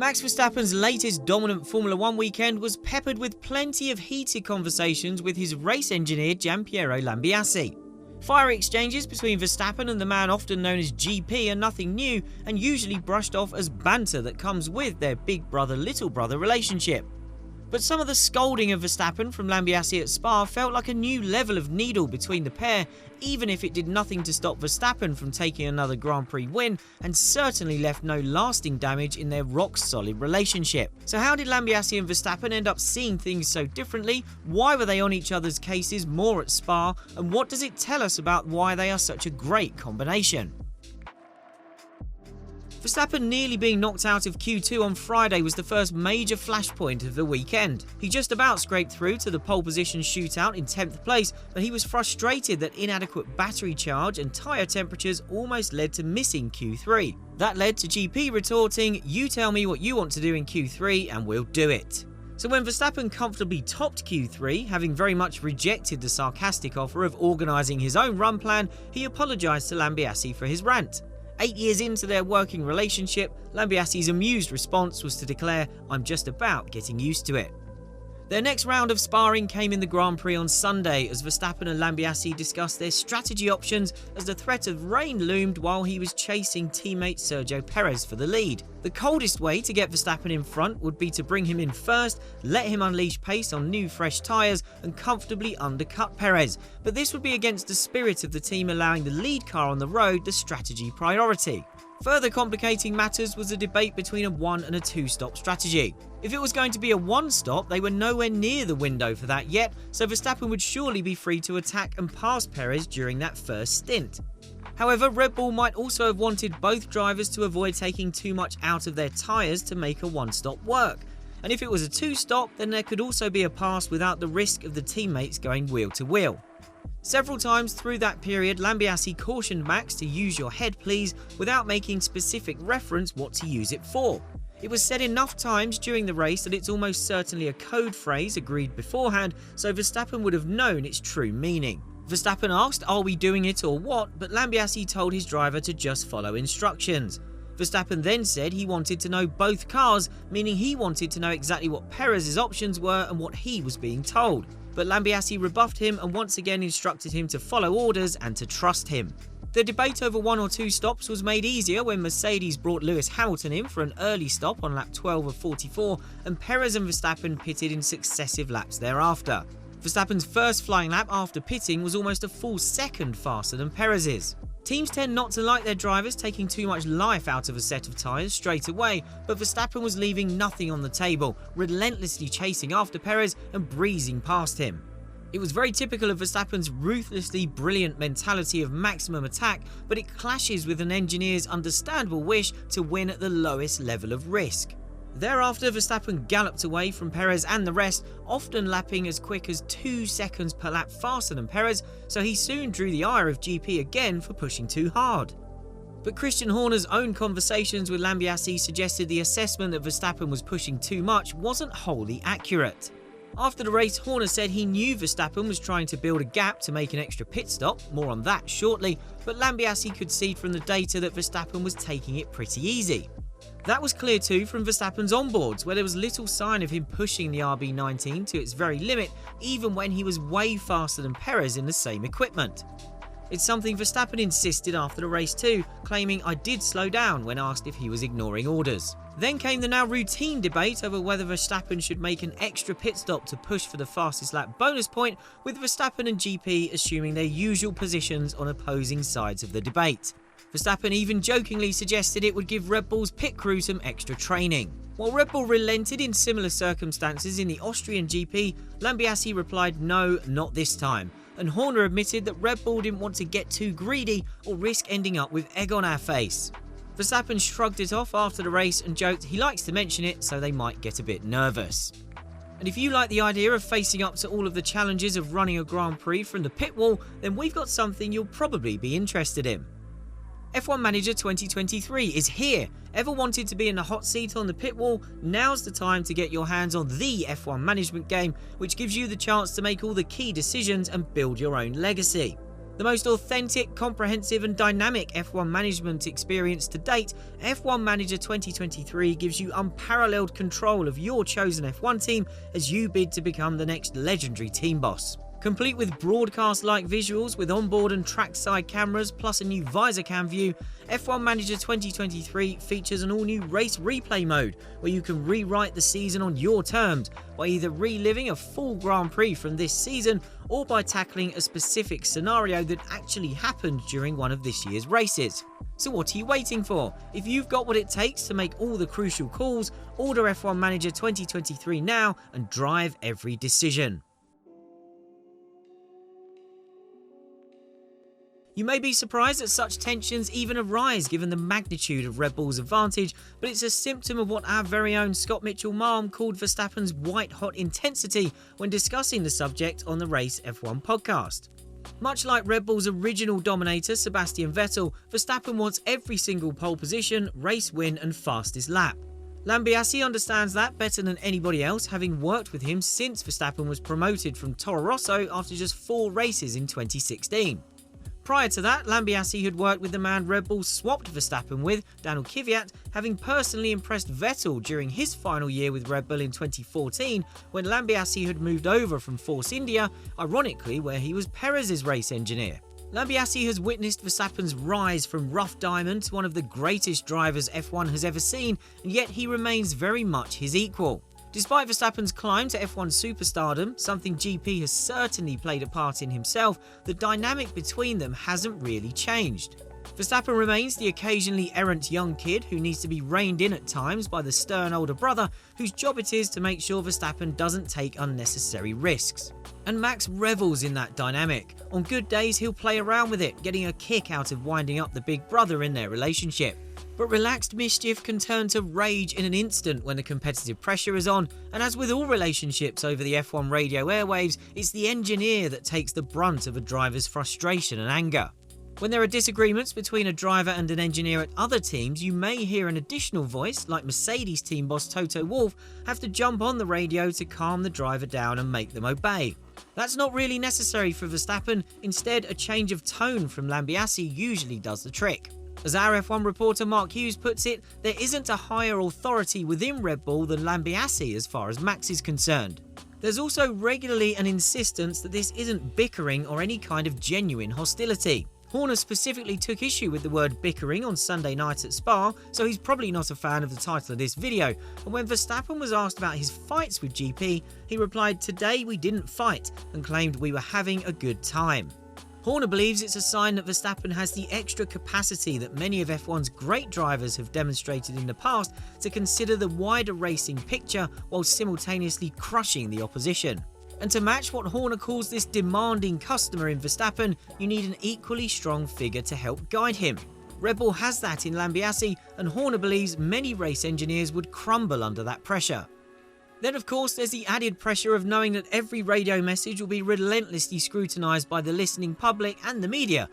Max Verstappen's latest dominant Formula 1 weekend was peppered with plenty of heated conversations with his race engineer Gianpiero Lambiase. Fiery exchanges between Verstappen and the man often known as GP are nothing new and usually brushed off as banter that comes with their big brother-little brother relationship. But some of the scolding of Verstappen from Lambiase at Spa felt like a new level of needle between the pair, even if it did nothing to stop Verstappen from taking another Grand Prix win and certainly left no lasting damage in their rock-solid relationship. So how did Lambiase and Verstappen end up seeing things so differently? Why were they on each other's cases more at Spa? And what does it tell us about why they are such a great combination? Verstappen nearly being knocked out of Q2 on Friday was the first major flashpoint of the weekend. He just about scraped through to the pole position shootout in 10th place, but he was frustrated that inadequate battery charge and tyre temperatures almost led to missing Q3. That led to GP retorting, "You tell me what you want to do in Q3 and we'll do it." So when Verstappen comfortably topped Q3, having very much rejected the sarcastic offer of organising his own run plan, he apologised to Lambiase for his rant. 8 years into their working relationship, Lambiase's amused response was to declare, "I'm just about getting used to it." Their next round of sparring came in the Grand Prix on Sunday as Verstappen and Lambiase discussed their strategy options as the threat of rain loomed while he was chasing teammate Sergio Perez for the lead. The coldest way to get Verstappen in front would be to bring him in first, let him unleash pace on new fresh tyres and comfortably undercut Perez, but this would be against the spirit of the team allowing the lead car on the road the strategy priority. Further complicating matters was a debate between a 1 and a 2 stop strategy. If it was going to be a 1 stop, they were nowhere near the window for that yet, so Verstappen would surely be free to attack and pass Perez during that first stint. However, Red Bull might also have wanted both drivers to avoid taking too much out of their tyres to make a 1 stop work. And if it was a 2 stop, then there could also be a pass without the risk of the teammates going wheel to wheel. Several times through that period, Lambiase cautioned Max to use your head please without making specific reference what to use it for. It was said enough times during the race that it's almost certainly a code phrase agreed beforehand, so Verstappen would have known its true meaning. Verstappen asked, "Are we doing it or what?" but Lambiase told his driver to just follow instructions. Verstappen then said he wanted to know both cars, meaning he wanted to know exactly what Perez's options were and what he was being told. But Lambiase rebuffed him and once again instructed him to follow orders and to trust him. The debate over 1 or 2 stops was made easier when Mercedes brought Lewis Hamilton in for an early stop on lap 12 of 44 and Perez and Verstappen pitted in successive laps thereafter. Verstappen's first flying lap after pitting was almost a full second faster than Perez's. Teams tend not to like their drivers taking too much life out of a set of tyres straight away, but Verstappen was leaving nothing on the table, relentlessly chasing after Perez and breezing past him. It was very typical of Verstappen's ruthlessly brilliant mentality of maximum attack, but it clashes with an engineer's understandable wish to win at the lowest level of risk. Thereafter, Verstappen galloped away from Perez and the rest, often lapping as quick as 2 seconds per lap faster than Perez, so he soon drew the ire of GP again for pushing too hard. But Christian Horner's own conversations with Lambiase suggested the assessment that Verstappen was pushing too much wasn't wholly accurate. After the race, Horner said he knew Verstappen was trying to build a gap to make an extra pit stop, more on that shortly, but Lambiase could see from the data that Verstappen was taking it pretty easy. That was clear too from Verstappen's onboards, where there was little sign of him pushing the RB19 to its very limit, even when he was way faster than Perez in the same equipment. It's something Verstappen insisted after the race too, claiming "I did slow down" when asked if he was ignoring orders. Then came the now routine debate over whether Verstappen should make an extra pit stop to push for the fastest lap bonus point, with Verstappen and GP assuming their usual positions on opposing sides of the debate. Verstappen even jokingly suggested it would give Red Bull's pit crew some extra training. While Red Bull relented in similar circumstances in the Austrian GP, Lambiase replied no, not this time, and Horner admitted that Red Bull didn't want to get too greedy or risk ending up with egg on our face. Verstappen shrugged it off after the race and joked he likes to mention it so they might get a bit nervous. And if you like the idea of facing up to all of the challenges of running a Grand Prix from the pit wall, then we've got something you'll probably be interested in. F1 Manager 2023 is here. Ever wanted to be in the hot seat on the pit wall? Now's the time to get your hands on the F1 management game, which gives you the chance to make all the key decisions and build your own legacy. The most authentic, comprehensive and dynamic F1 management experience to date, F1 Manager 2023 gives you unparalleled control of your chosen F1 team as you bid to become the next legendary team boss. Complete with broadcast-like visuals with onboard and trackside cameras plus a new visor cam view, F1 Manager 2023 features an all-new race replay mode where you can rewrite the season on your terms by either reliving a full Grand Prix from this season or by tackling a specific scenario that actually happened during one of this year's races. So what are you waiting for? If you've got what it takes to make all the crucial calls, order F1 Manager 2023 now and drive every decision. You may be surprised that such tensions even arise given the magnitude of Red Bull's advantage, but it's a symptom of what our very own Scott Mitchell-Malm called Verstappen's white-hot intensity when discussing the subject on the Race F1 podcast. Much like Red Bull's original dominator Sebastian Vettel, Verstappen wants every single pole position, race win and fastest lap. Lambiase understands that better than anybody else, having worked with him since Verstappen was promoted from Toro Rosso after just 4 races in 2016. Prior to that, Lambiase had worked with the man Red Bull swapped Verstappen with, Daniel Kvyat, having personally impressed Vettel during his final year with Red Bull in 2014 when Lambiase had moved over from Force India, ironically where he was Perez's race engineer. Lambiase has witnessed Verstappen's rise from rough diamond to one of the greatest drivers F1 has ever seen, and yet he remains very much his equal. Despite Verstappen's climb to F1 superstardom, something GP has certainly played a part in himself, the dynamic between them hasn't really changed. Verstappen remains the occasionally errant young kid who needs to be reined in at times by the stern older brother whose job it is to make sure Verstappen doesn't take unnecessary risks. And Max revels in that dynamic. On good days he'll play around with it, getting a kick out of winding up the big brother in their relationship. But relaxed mischief can turn to rage in an instant when the competitive pressure is on, and as with all relationships over the F1 radio airwaves, it's the engineer that takes the brunt of a driver's frustration and anger. When there are disagreements between a driver and an engineer at other teams, you may hear an additional voice, like Mercedes team boss Toto Wolff, have to jump on the radio to calm the driver down and make them obey. That's not really necessary for Verstappen, instead a change of tone from Lambiase usually does the trick. As our F1 reporter Mark Hughes puts it, there isn't a higher authority within Red Bull than Lambiase as far as Max is concerned. There's also regularly an insistence that this isn't bickering or any kind of genuine hostility. Horner specifically took issue with the word bickering on Sunday night at Spa, so he's probably not a fan of the title of this video. And when Verstappen was asked about his fights with GP, he replied, "Today we didn't fight," and claimed we were having a good time. Horner believes it's a sign that Verstappen has the extra capacity that many of F1's great drivers have demonstrated in the past to consider the wider racing picture while simultaneously crushing the opposition. And to match what Horner calls this demanding customer in Verstappen, you need an equally strong figure to help guide him. Red Bull has that in Lambiase, and Horner believes many race engineers would crumble under that pressure. Then of course there's the added pressure of knowing that every radio message will be relentlessly scrutinised by the listening public and the media,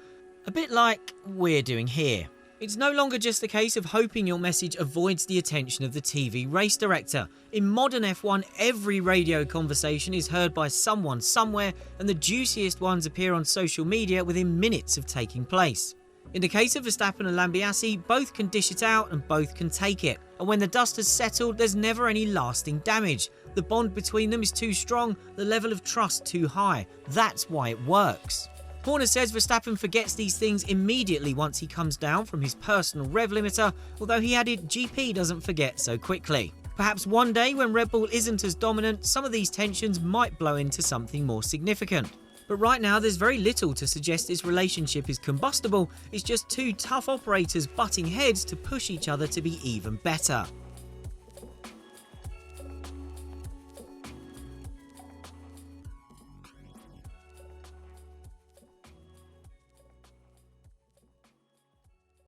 a bit like we're doing here. It's no longer just a case of hoping your message avoids the attention of the TV race director. In modern F1, every radio conversation is heard by someone somewhere, and the juiciest ones appear on social media within minutes of taking place. In the case of Verstappen and Lambiase, both can dish it out and both can take it. And when the dust has settled, there's never any lasting damage. The bond between them is too strong, the level of trust too high. That's why it works. Horner says Verstappen forgets these things immediately once he comes down from his personal rev limiter, although he added GP doesn't forget so quickly. Perhaps one day when Red Bull isn't as dominant, some of these tensions might blow into something more significant. But right now there's very little to suggest this relationship is combustible, it's just two tough operators butting heads to push each other to be even better.